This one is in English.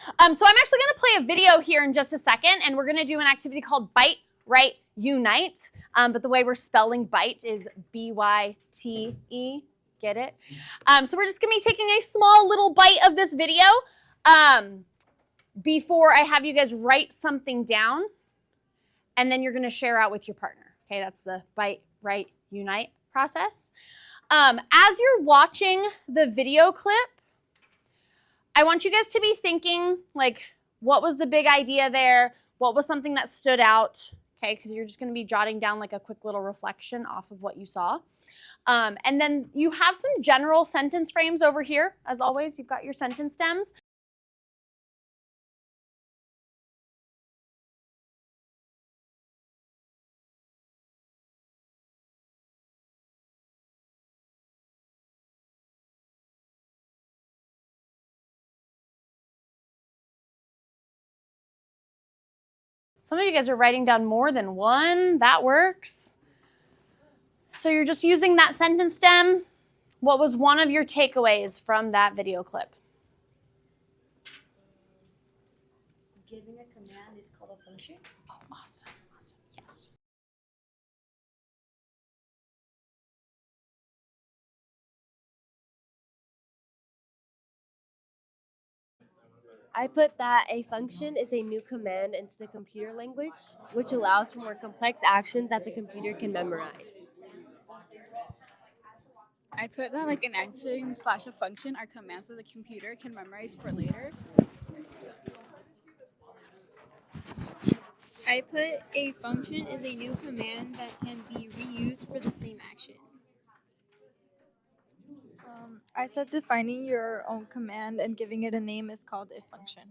So I'm actually going to play a video here in just a second, and we're going to do an activity called Byte, Write, Unite. But the way we're spelling Byte is B-Y-T-E. Get it? So we're just going to be taking a small little bite of this video before I have you guys write something down, and then you're going to share out with your partner. Okay, that's the Byte, Write, Unite process. As you're watching the video clip, I want you guys to be thinking, like, what was the big idea there? What was something that stood out? Okay, because you're just going to be jotting down like a quick little reflection off of what you saw. And then you have some general sentence frames over here. As always, you've got your sentence stems. Some of you guys are writing down more than one. That works. So you're just using that sentence stem. What was one of your takeaways from that video clip? Giving a command is called a function. Oh, awesome. Awesome. Yes. I put that a function is a new command into the computer language, which allows for more complex actions that the computer can memorize. I put that like an action / a function are commands that the computer can memorize for later. I put a function is a new command that can be reused for the same action. I said defining your own command and giving it a name is called a function.